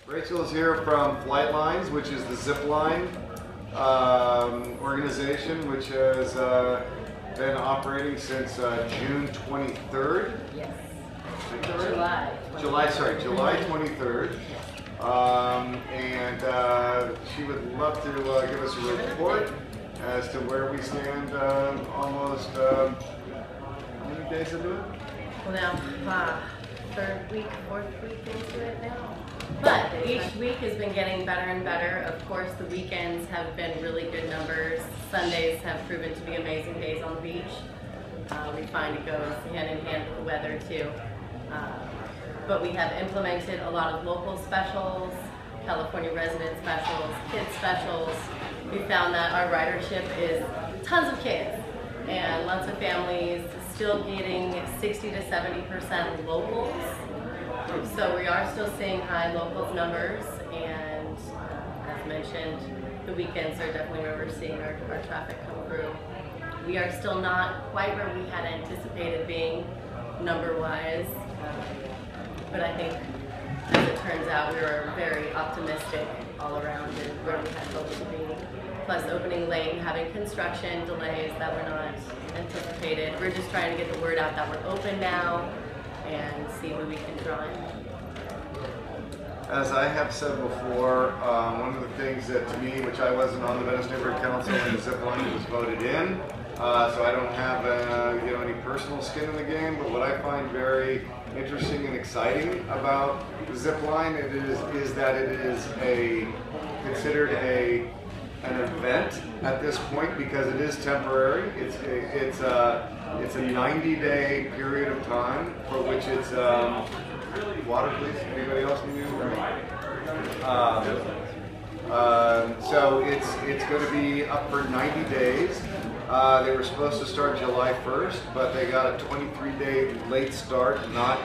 Rachel is here from Flitelinez, which is the zipline organization, which has been operating since June 23rd. Yes. July 23rd. And she would love to give us a report as to where we stand almost, how many days into it? Well, now, third week, fourth week into it now. But each week has been getting better and better. Of course, the weekends have been really good numbers. Sundays have proven to be amazing days on the beach. We find it goes hand in hand with the weather too. But we have implemented a lot of local specials, California resident specials, kids specials. We found that our ridership is tons of kids and lots of families, still getting 60 to 70% locals. So we are still seeing high locals numbers, and as mentioned, the weekends are definitely where we're seeing our traffic come through. We are still not quite where we had anticipated being number-wise, but I think as it turns out we were very optimistic all around in where we had hoped to be. Plus opening late and having construction delays that were not anticipated. We're just trying to get the word out that we're open now and see who we can draw in. As I have said before, one of the things that to me, which I wasn't on the Venice Neighborhood Council when the zipline was voted in, so I don't have any personal skin in the game, but what I find very interesting and exciting about the zipline is that it is considered an event at this point because it is temporary. It's a 90-day period of time for which it's water, please. Anybody else need to? So it's going to be up for 90 days. They were supposed to start July 1st, but they got a 23-day late start, not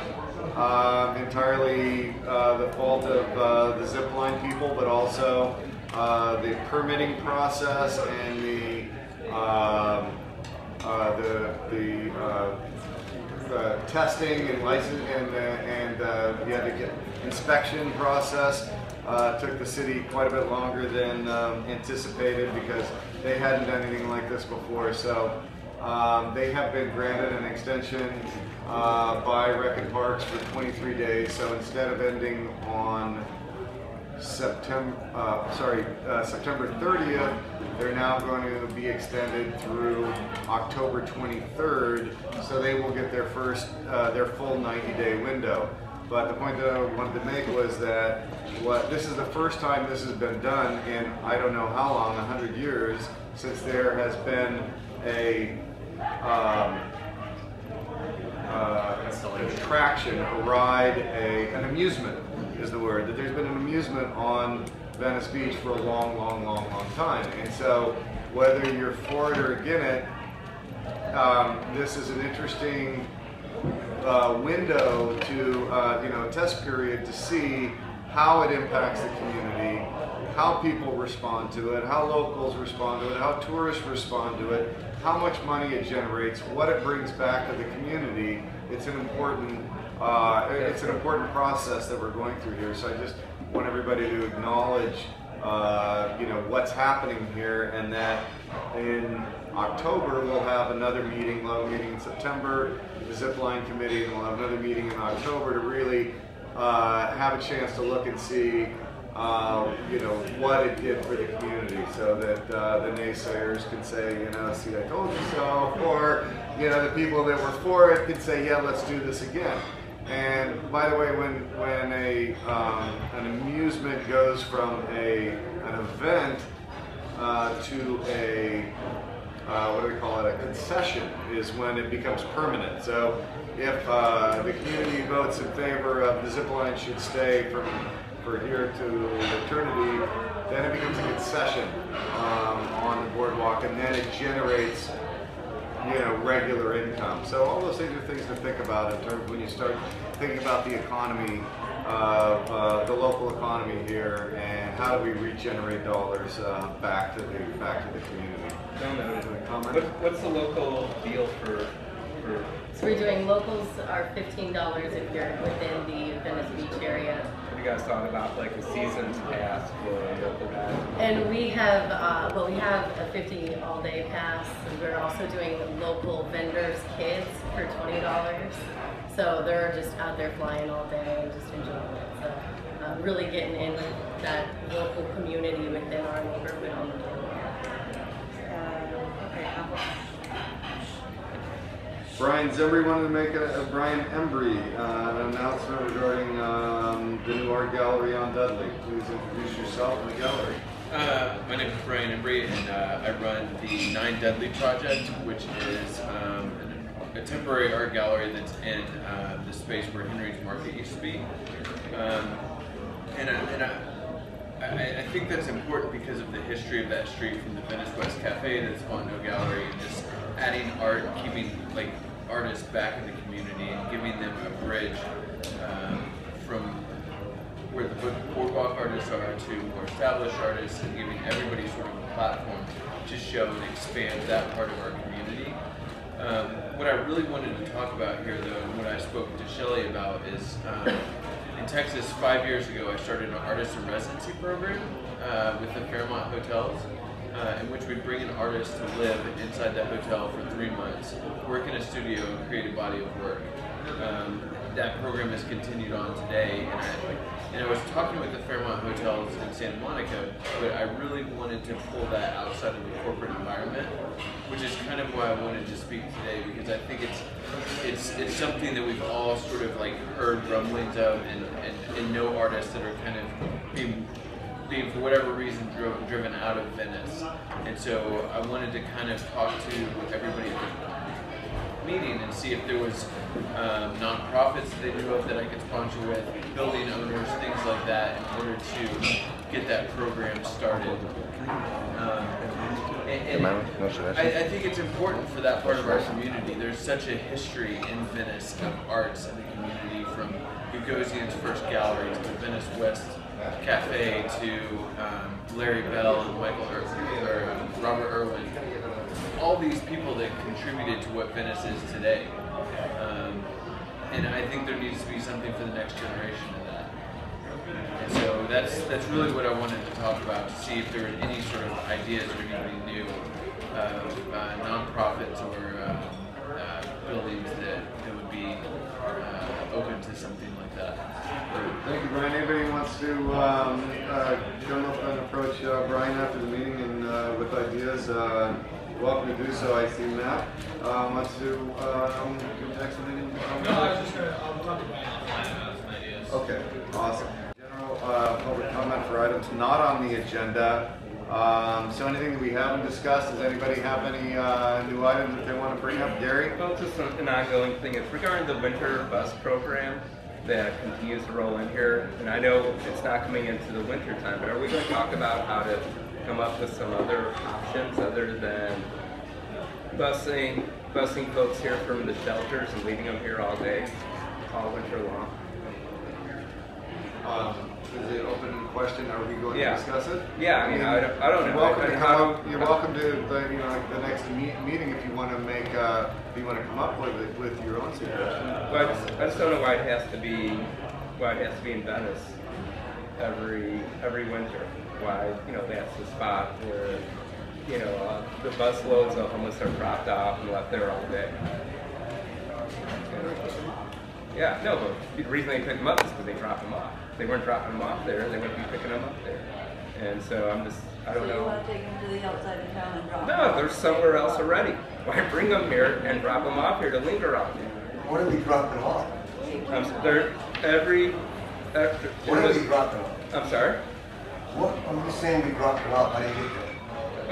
entirely the fault of the zipline people, but also the permitting process and the testing and license and you had to get inspection process took the city quite a bit longer than anticipated because they hadn't done anything like this before. So they have been granted an extension by Rec and Parks for 23 days. So instead of ending on September 30th, they're now going to be extended through October 23rd, so they will get their full 90-day window. But the point that I wanted to make was that this is the first time this has been done in I don't know how long, 100 years, since there has been a attraction, a ride, an amusement is the word, that there's been an amusement on Venice Beach for a long time. And so whether you're for it or against it, this is an interesting window to, test period to see how it impacts the community, how people respond to it, how locals respond to it, how tourists respond to it, how much money it generates, what it brings back to the community. It's an important process that we're going through here. So I just want everybody to acknowledge, what's happening here, and that in October we'll have another meeting, in September, the zipline committee, and we'll have another meeting in October to really have a chance to look and see, what it did for the community, so that the naysayers can say, see, I told you so, or the people that were for it could say, yeah, let's do this again. And by the way, when an amusement goes from an event to a concession, is when it becomes permanent. So if the community votes in favor of the zipline should stay for here to eternity, then it becomes a concession on the boardwalk, and then it generates regular income. So all those things are things to think about in terms of when you start thinking about the economy of the local economy here, and how do we regenerate dollars back to the community. What's the local deal for? So we're doing locals are $15 if you're within the Venice Beach area. you guys thought about like a season's pass for a local guy? And we have, well, we have a 50 all-day pass, and we're also doing local vendors kids for $20. So they're just out there flying all day and just enjoying it. So really getting in that local community within our neighborhood. Brian Zembry wanted to make Brian Embry, an announcement regarding the new art gallery on Dudley. Please introduce yourself and the gallery. My name is Brian Embry, and I run the 9 Dudley project, which is a temporary art gallery that's in the space where Henry's Market used to be. I think that's important because of the history of that street, from the Venice West Cafe to the Spontaneous Gallery, and just adding art, keeping like artists back in the community and giving them a bridge from where the boardwalk artists are to more established artists, and giving everybody sort of a platform to show and expand that part of our community. What I really wanted to talk about here, though, and what I spoke to Shelley about, is in Texas 5 years ago I started an artist in residency program with the Fairmont Hotels, in which we bring an artist to live inside the hotel for 3 months, work in a studio, and create a body of work. That program has continued on today, and I was talking with the Fairmont Hotels in Santa Monica, but I really wanted to pull that outside of the corporate environment, which is kind of why I wanted to speak today, because I think it's something that we've all sort of like heard rumblings of, and know artists that are kind of being for whatever reason driven out of Venice. And so I wanted to kind of talk to everybody at the meeting and see if there was nonprofits that they knew of that I could sponsor with, building owners, things like that, in order to get that program started. I think it's important for that part of our community. There's such a history in Venice of arts in the community, from Gagosian's first gallery to the Venice West Cafe to Larry Bell and Robert Irwin. All these people that contributed to what Venice is today. And I think there needs to be something for the next generation of that. And so that's really what I wanted to talk about, to see if there were any sort of ideas or anybody knew of nonprofits or buildings that would be open to something like that. Thank you, Brian. Anybody wants to come up and approach Brian after the meeting and with ideas, welcome to do so. I see Matt wants to next meeting. No, I was just going to talk to Brian offline about some ideas. Okay, awesome. General public comment for items not on the agenda. So anything that we haven't discussed, does anybody have any new items that they want to bring up? Gary? Well, just an ongoing thing. It's regarding the winter bus program that continues to roll in here. And I know it's not coming into the winter time, but are we going to talk about how to come up with some other options other than busing folks here from the shelters and leaving them here all day, all winter long? Is it open question? Are we going to discuss it? Yeah, I mean, I don't know. You're welcome to the next meeting if you want to make if you want to come up with your own suggestion. Well, I just don't know why it has to be in Venice every winter. Why that's the spot where the bus loads of homeless are dropped off and left there all day. Yeah, no, but the reason they pick them up is because they drop them off. If they weren't dropping them off there, they wouldn't be picking them up there. And so I don't know. So you want to take them to the outside of town and drop them No, off? they're somewhere else already. Why bring them here and drop them off here to linger on them? What are we dropping off? They're What are we dropping off? I'm sorry? What are you saying we dropping off? I didn't get that.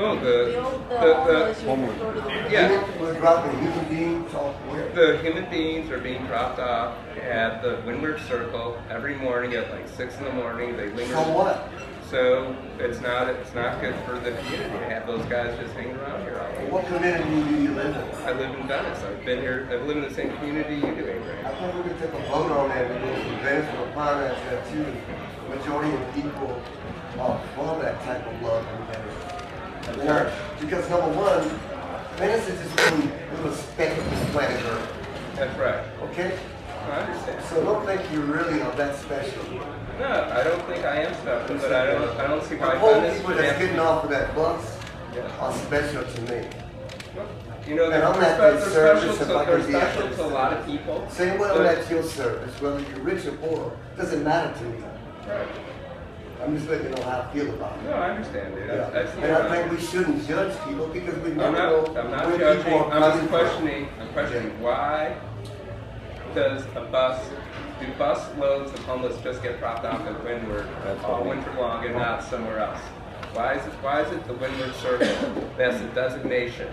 Oh, The homeless, you go to the yeah. We're dropping human beings off where? The human beings are being dropped off at the Windward Circle every morning at like 6 in the morning. They linger. So what? So it's not good for the community to have those guys just hanging around here all day. What community do you live in? I live in Venice. I've been here. I've lived in the same community you do, Abraham. I thought we could take a vote on that because the Venice will finance that too. Majority of people are for that type of love and Venice. Or, because number one, Venice is just being a little speck of this planet Earth. That's right. Okay? I understand. So don't think you really are that special. No, I don't think I am special, but I don't see why The whole Venice people should that's have to getting be- off of that bus Yeah. are special to me. You know, And I'm they're at that special service to, if I they're can be special at to a lot of people. Same way I'm but- at your service, whether you're rich or poor, doesn't matter to me. Right. I'm just letting you know how I feel about it. No, I understand, dude. Yeah. I see And I that. think we shouldn't judge people because we I'm never know not where judging. people are I'm coming just from. questioning. I'm questioning why does do bus loads of homeless just get dropped off at Windward all winter long and not somewhere else? Why is it the Windward Circle that's the designation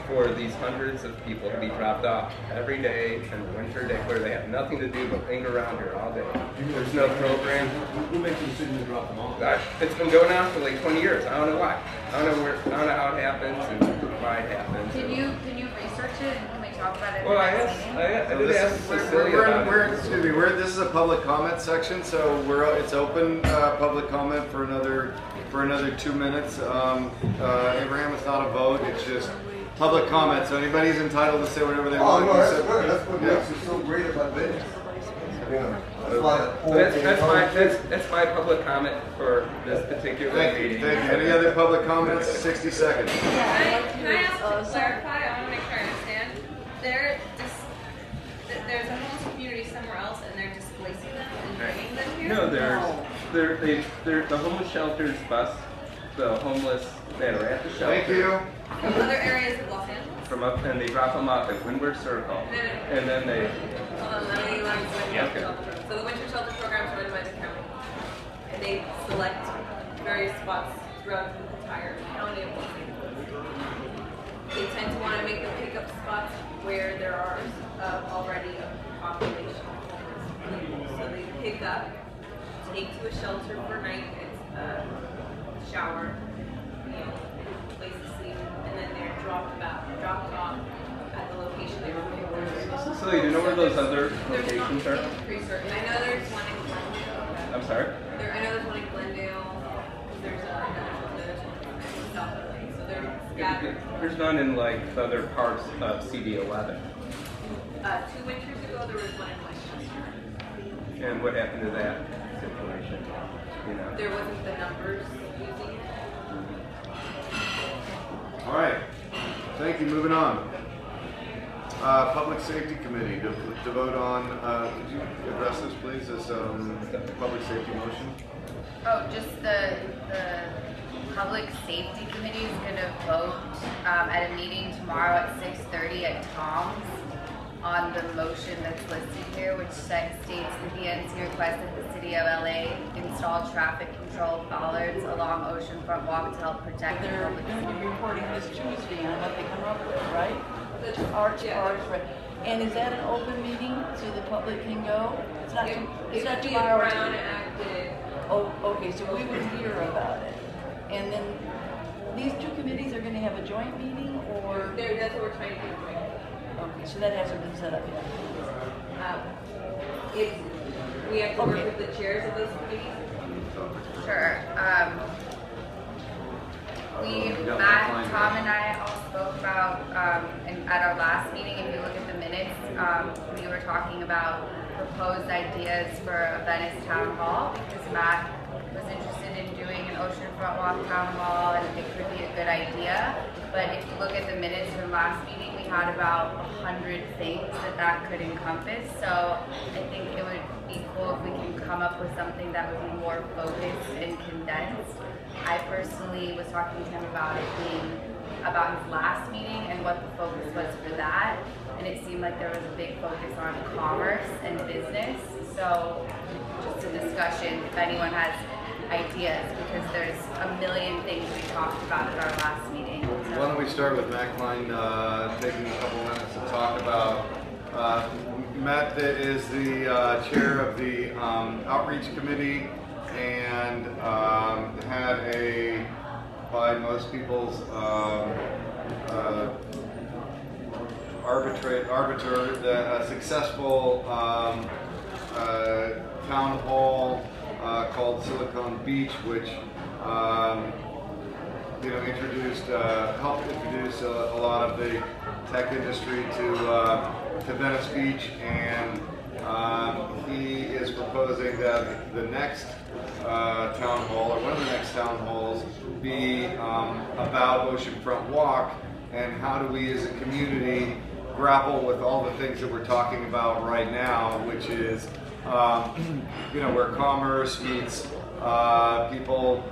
for these hundreds of people to be dropped off every day and the winter day where they have nothing to do but linger around here all day? There's no program. Who makes the decision to drop them off? It's been going on for like 20 years. I don't know why. I don't know how it happens and why it happens. Can you research it and can we talk about it? Well, I in the next asked. meeting? I did ask Cecilia about it. Excuse me, this is a public comment section, so it's open public comment for another 2 minutes. Abraham, it's not a vote; it's just public comment. So anybody's entitled to say whatever they Oh want. no, You that's said- good. That's what Yeah. makes it so great about Venice. You know, that's why the whole That's, thing that's my public comment for this particular Thank you. meeting. Thank you. Any other public comments? 60 seconds. Can I ask to clarify? I want to make sure I understand. There's a homeless community somewhere else, and they're displacing them and bringing them here. No, they're the homeless shelters bus the homeless that are at the shelter. Thank you. From other areas of Los Angeles. From up and they drop them off at Windward Circle, and then they. Hold on, let me explain Yeah, the winter shelter program. So the winter shelter program is run by the county. And they select various spots throughout the entire county of Los Angeles. They tend to want to make the pickup spots where there are already a population of homeless people. So they pick up, take to a shelter for night, it's a shower, meal, place to sleep, and then they're dropped off at the location they were picked. So you know where those other There's locations are? I know there's one in Glendale. I'm sorry. I know there's one in Glendale. There's another one in South LA. So they're scattered. There's none in like other parts of CD11. 2 winters ago, there was one in Westchester. And what happened to that situation? You know. There wasn't the numbers using it. All right. Thank you. Moving on. Public Safety Committee to vote on. Could you address this, please? This public safety motion. Oh, just the Public Safety Committee is going to vote at a meeting tomorrow at 6:30 at Tom's on the motion that's listed here, which states the PNC requests that the City of LA install traffic control bollards along Oceanfront Walk to help protect the They're public. going to be reporting this Tuesday on what they come up with, right? Arts, right? And is that an open meeting so the public can go? It's not It would be a 2 hours. Brown acted. Oh, okay, so we would hear about it. And then these 2 committees are going to have a joint meeting or? That's what we're trying to do. Okay, so that hasn't been set up yet. We have to Okay. work with the chairs of those committees. Sure. Matt, Tom, and I all spoke about, and at our last meeting, if you look at the minutes, we were talking about proposed ideas for a Venice Town Hall because Matt was interested in doing an Oceanfront Walk Town Hall and it could be a good idea. But if you look at the minutes from last meeting, we had about 100 things that could encompass. So I think it would be cool if we can come up with something that would be more focused and condensed. I personally was talking to him about it being about his last meeting and what the focus was for that. And it seemed like there was a big focus on commerce and business. So just a discussion if anyone has ideas, because there's a million things we talked about at our last meeting. So. Why don't we start with Matt Kline taking a couple minutes to talk about. Matt is the chair of the outreach committee and had a, by most people's arbiter, a successful town hall called Silicon Beach, which helped introduce a lot of the tech industry to Venice Beach, and he is proposing that the next town hall, or one of the next town halls, be about Oceanfront Walk, and how do we as a community grapple with all the things that we're talking about right now, which is where commerce meets people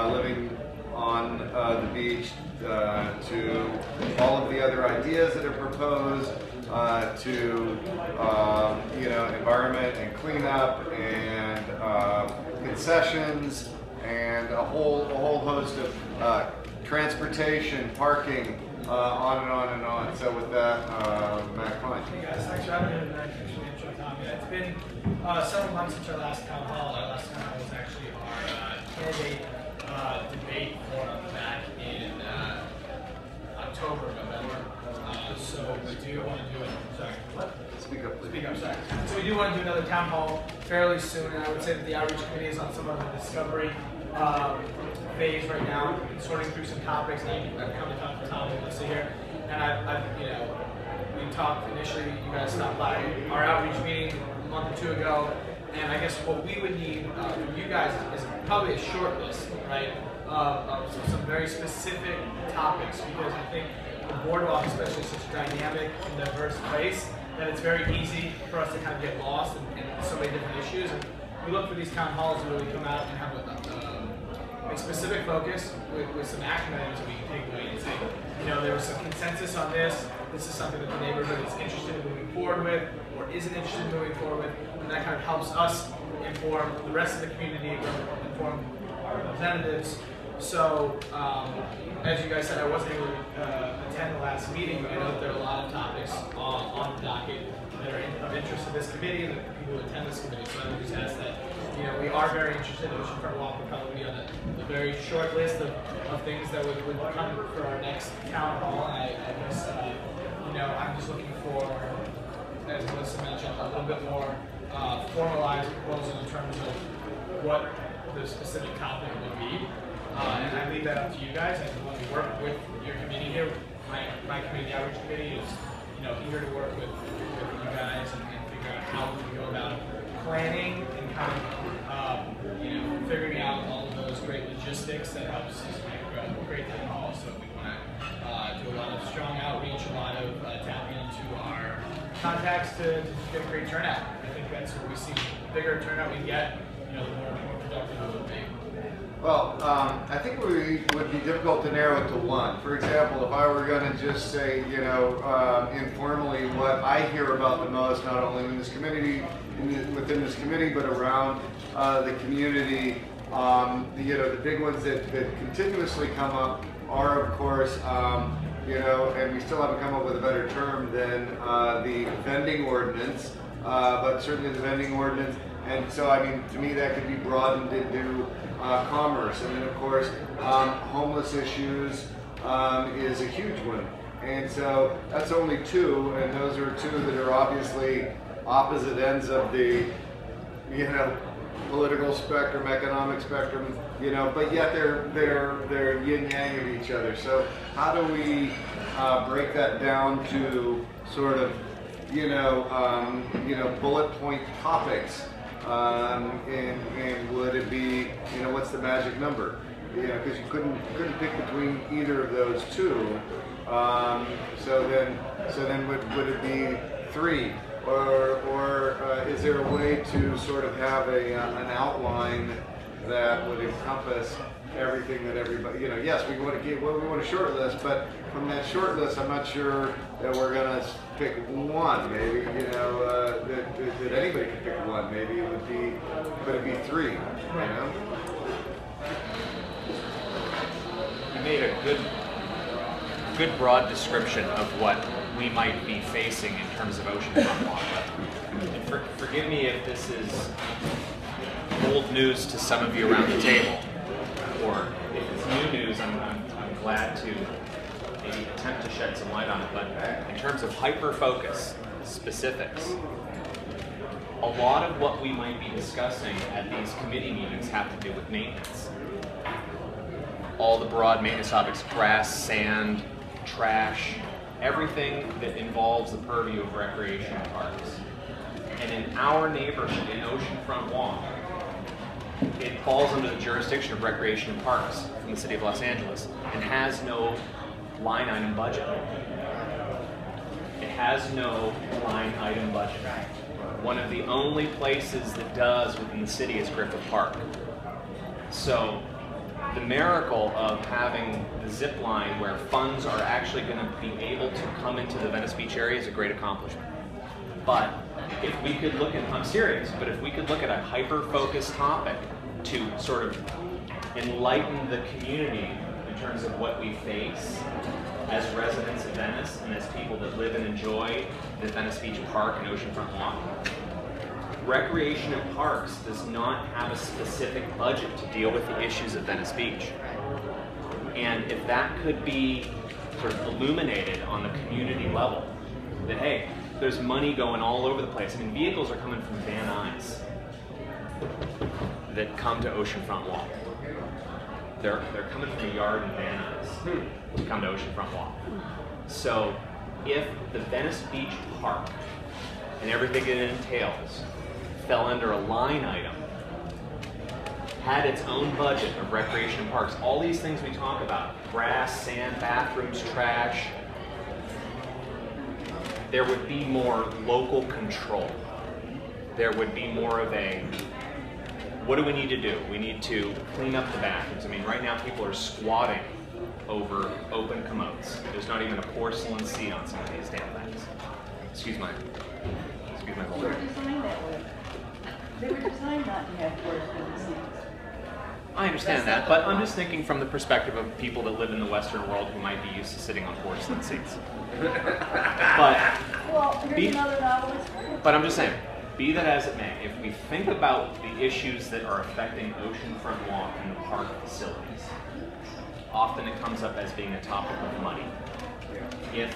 living on the beach, to all of the other ideas that are proposed, to environment and cleanup and concessions and a whole host of transportation, parking, on and on and on. So with that, Matt Kline. Hey guys, thanks for having me tonight. It's been several months since our last town hall. Our last town hall was actually our candidate debate forum back in October, November. So we do want to do it. Sorry, what? Speak up, please. Speak up, sorry. So we do want to do another town hall fairly soon, and I would say that the outreach committee is on some of the discovery phase right now, sorting through some topics. And I've come to talk to Tom and Melissa here, and we talked initially. You guys stopped by our outreach meeting a month or two ago, and I guess what we would need from you guys is probably a short list, right, of some very specific topics, because I think the boardwalk, especially, is such a dynamic and diverse place that it's very easy for us to kind of get lost in so many different issues. And we look for these town halls to really come out and have a specific focus with some action items that we can take away and say, there was some consensus on this. This is something that the neighborhood is interested in moving forward with, or isn't interested in moving forward with, and that kind of helps us inform the rest of the community, inform our representatives. So, as you guys said, I wasn't able to attend the last meeting, but I know that there are a lot of topics on the docket that are of interest to this committee and the people who attend this committee. So I would just ask that, we are very interested in Oceanfront Walk. We'll probably be on the very short list of things that would come for our next town hall. And I guess, I'm just looking for, as Melissa mentioned, a little bit more formalized proposal in terms of what the specific topic would be. And I leave that up to you guys. I want to work with your committee here. My committee, the outreach committee, is eager to work with you guys and figure out how we can go about planning and kind of figuring out all of those great logistics that helps us make a great town hall. So we want to do a lot of strong outreach, a lot of tapping into our contacts to get a great turnout. I think that's what we see. The bigger turnout we get, the more productive it will be. Well, I think it would be difficult to narrow it to one. For example, if I were going to just say, informally what I hear about the most, not only in this community, within this committee, but around the community, the big ones that continuously come up are, of course, and we still haven't come up with a better term than the vending ordinance, but certainly the vending ordinance. And so, to me, that could be broadened into commerce. And then, of course, homeless issues is a huge one. And so that's only two, and those are two that are obviously opposite ends of the, political spectrum, economic spectrum, but yet they're yin-yang of each other. So how do we break that down to sort of, bullet point topics? And would it be, what's the magic number? Because you couldn't pick between either of those two. So then would it be 3, or is there a way to sort of have an outline that would encompass everything that everybody, yes, we want a short list, but from that short list, I'm not sure that we're going to pick one. Maybe, that anybody could pick one. Maybe could it be 3, You made a good broad description of what we might be facing in terms of Oceanfront Walk. And forgive me if this is old news to some of you around the table, or if it's new news, I'm glad to maybe attempt to shed some light on it. But in terms of hyper-focus, specifics, a lot of what we might be discussing at these committee meetings have to do with maintenance. All the broad maintenance topics: grass, sand, trash, everything that involves the purview of recreation and parks. And in our neighborhood, in Oceanfront Walk, it falls under the jurisdiction of Recreation and Parks from the City of Los Angeles and has no line item budget. It has no line item budget. One of the only places that does within the city is Griffith Park. So the miracle of having the zip line where funds are actually going to be able to come into the Venice Beach area is a great accomplishment. But if we could look at, I'm serious, but if we could look at a hyper-focused topic to sort of enlighten the community in terms of what we face as residents of Venice and as people that live and enjoy the Venice Beach Park and Oceanfront Walk, Recreation and Parks does not have a specific budget to deal with the issues of Venice Beach. And if that could be sort of illuminated on the community level, that hey, there's money going all over the place. I mean, vehicles are coming from Van Nuys that come to Oceanfront Walk. They're coming from a yard in Van Nuys to come to Oceanfront Walk. So if the Venice Beach Park and everything it entails fell under a line item, had its own budget of recreation and parks, all these things we talk about, grass, sand, bathrooms, trash, there would be more local control. There would be more of a, what do we need to do? We need to clean up the bathrooms. I mean, right now people are squatting over open commodes. There's not even a porcelain seat on some of these damn things. Excuse my They were vulgarity. designed that way. They were designed not to have porcelain seats. I understand that, but I'm just thinking from the perspective of people that live in the Western world who might be used to sitting on porcelain seats. But Well, here's another novelist. But I'm just saying, be that as it may, if we think about the issues that are affecting Oceanfront Walk and the park facilities, often it comes up as being a topic of money. If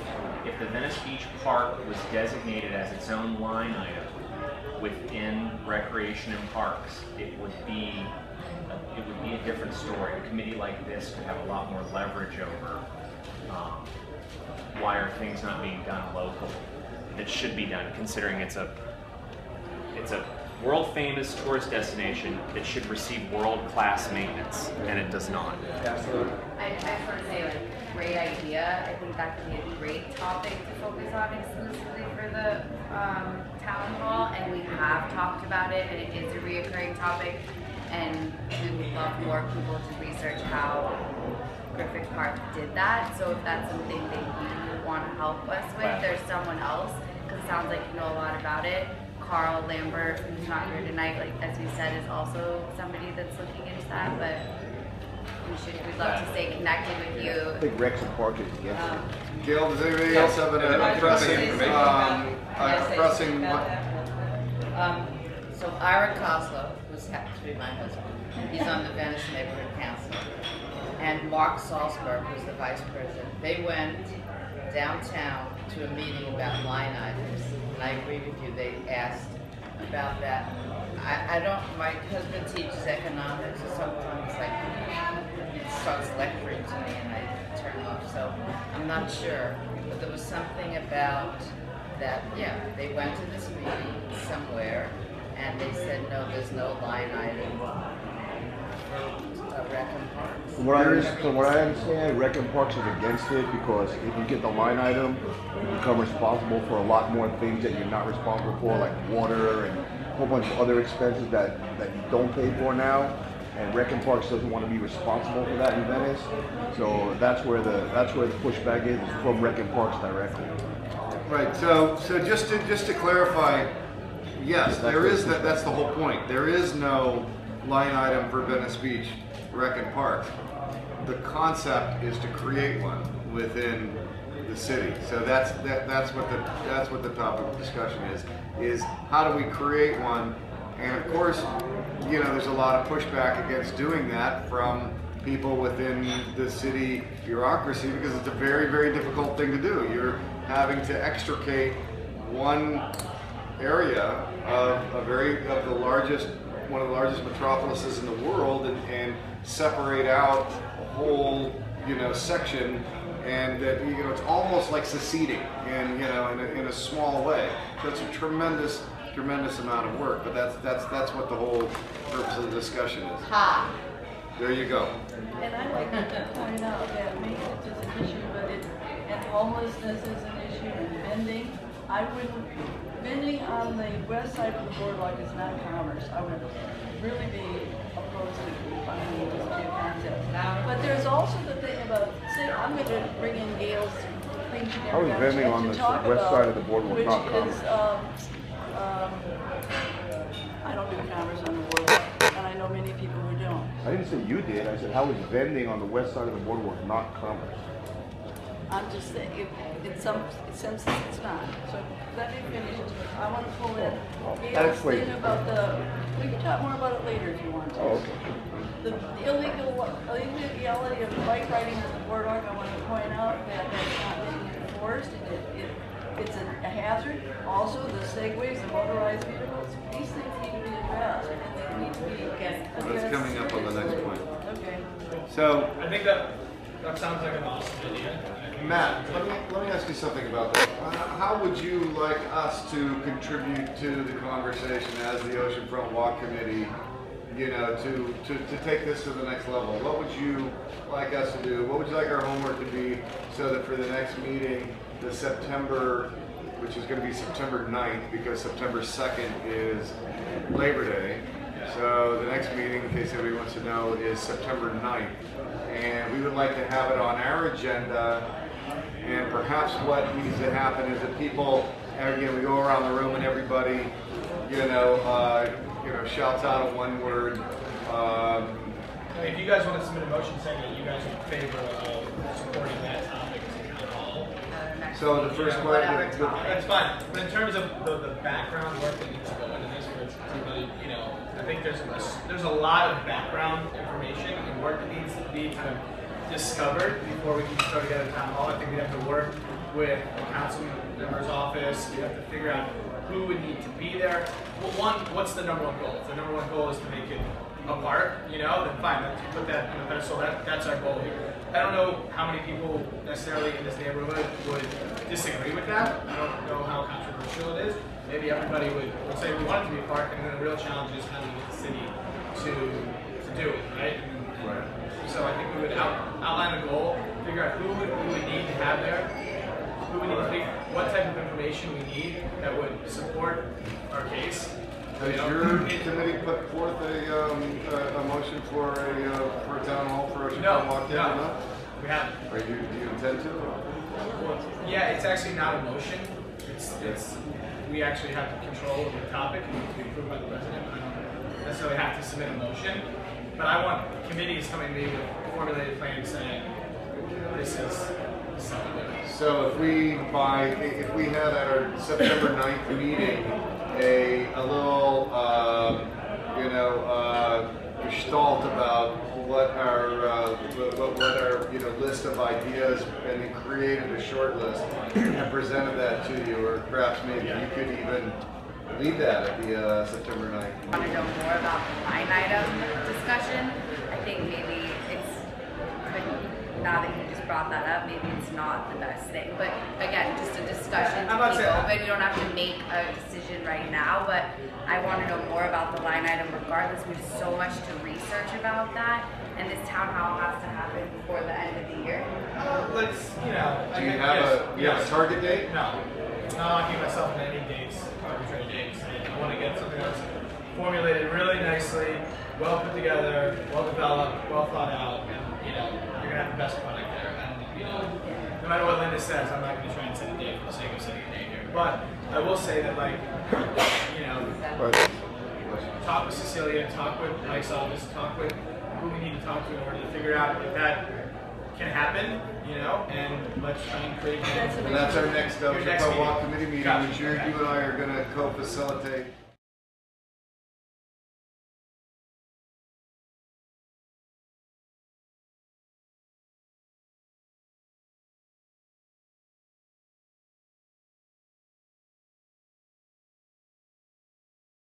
the Venice Beach Park was designated as its own line item within Recreation and Parks, it would be a different story. A committee like this could have a lot more leverage over why are things not being done locally that should be done, considering it's a world-famous tourist destination that should receive world-class maintenance, and it does not. Absolutely. I sort of say, like, great idea. I think that could be a great topic to focus on exclusively for the town hall, and we have talked about it, and it is a reoccurring topic, and we would love more people to research how Griffith Park did that. So if that's something that you want to help us with, there's someone else, because it sounds like you know a lot about it. Carl Lambert, who's not here tonight, like as we said, is also somebody that's looking into that, but we'd love to stay connected with you. I think Rex and Park is against it. Gail, does anybody else have a pressing what? So Ira Koslow, who's happens to be my husband, he's on the Venice Neighborhood Council, and Mark Salzberg, who's the vice president. They went downtown to a meeting about line items, and I agree with you. They asked about that. I don't. My husband teaches economics, so sometimes it starts lecturing to me, and I turn off. So I'm not sure, but there was something about that. Yeah, they went to this meeting somewhere, and they said no, there's no line item for Rec and Parks. From what I understand, Rec and Parks is against it because if you get the line item, you become responsible for a lot more things that you're not responsible for, like water and a whole bunch of other expenses that you don't pay for now. And Rec and Parks doesn't want to be responsible for that in Venice. So that's where the pushback is from Rec and Parks directly. Right. So just to clarify, yes, there is that. That's the whole point. There is no line item for Venice Beach Rec and Park. The concept is to create one within the city. So that's what the topic of discussion is how do we create one? And of course, you know, there's a lot of pushback against doing that from people within the city bureaucracy because it's a very, very difficult thing to do. You're having to extricate one area of one of the largest metropolises in the world and separate out a whole, you know, section and that, you know, it's almost like seceding, and you know, in a small way. So it's a tremendous amount of work, but that's what the whole purpose of the discussion is. Ha! There you go. And I'd like to point out that maintenance is an issue, but and homelessness is an issue, and vending. Vending on the west side of the boardwalk is not commerce. I would really be opposed to finding those two concepts. But there's also the thing about, say, I'm going to bring in Gail's thing she I was never vending got on to the talk west about, side of the boardwalk, which not is, commerce. I don't do commerce on the boardwalk, and I know many people who don't. I didn't say you did. I said how is vending on the west side of the boardwalk not commerce? I'm just saying, it's not. So let me finish. I want to pull in Gail's thing about we can talk more about it later if you want to. Oh, okay. The illegality of bike riding on the boardwalk, I want to point out that that's not being enforced. It's a hazard. Also, the segways, the motorized vehicles, these things need to be addressed. And they need to be addressed. That's coming up on the next point. Okay. So I think that sounds like an awesome idea. Matt, let me ask you something about that. How would you like us to contribute to the conversation as the Oceanfront Walk Committee, you know, to take this to the next level? What would you like us to do? What would you like our homework to be so that for the next meeting, the September, which is going to be September 9th, because September 2nd is Labor Day. So the next meeting, in case anybody wants to know, is September 9th. And we would like to have it on our agenda. And perhaps what needs to happen is that people, again, we go around the room and everybody, you know, shouts out a one word. If you guys want to submit a motion saying that you guys are in favor of supporting that topic as a town hall. So the first question, that's fine. But in terms of the background work that needs to go into this, for it to really, you know, I think there's a lot of background information and work that needs to be kind of discovered before we can start together at town hall. I think we have to work with the council member's office. We have to figure out who would need to be there. Well, what's the number one goal? If the number one goal is to make it a park, you know, then fine, let's put that on the pedestal. That's our goal here. I don't know how many people necessarily in this neighborhood would disagree with that. I don't know how controversial it is. Maybe everybody would say we want it to be a park, and then the real challenge is how to get the city to do it, right? Right. So I think we would outline a goal, figure out who we would need to have there, who we need to pick, what type of information we need that would support our case. Does your committee put forth a motion for a town hall for Oceanfront Walk? No, we haven't. Or do you intend to? Yeah, it's actually not a motion. It's we actually have control over the topic and needs to be approved by the president. I don't necessarily have to submit a motion, but I want committees coming to me with formulated plans saying this is something. So if we had at our September 9th meeting a little gestalt about what our list of ideas, and then created a short list and presented that to you, or perhaps maybe you could even lead that at the September 9th. Want to know more about the line item discussion? I think maybe now that you just brought that up, maybe it's not the best thing. But again, just a discussion to keep open. You don't have to make a decision right now, but I want to know more about the line item regardless. There's so much to research about that, and this town hall has to happen before the end of the year. Let's, you know. Do you have a target date? No. I'm not locking myself in any dates, arbitrary dates. I want to get something that's formulated really nicely, well put together, well developed, well thought out, and you know, you're gonna have the best product there. And you know, no matter what Linda says, I'm not gonna try and set a date for the sake of setting a date here. But I will say that, like, you know, talk with Cecilia, talk with Mike's office, talk with who we need to talk to in order to figure out if that can happen, you know, and let's try and create. And that's our next Oceanfront Walk Committee meeting, which you and I are going to co-facilitate.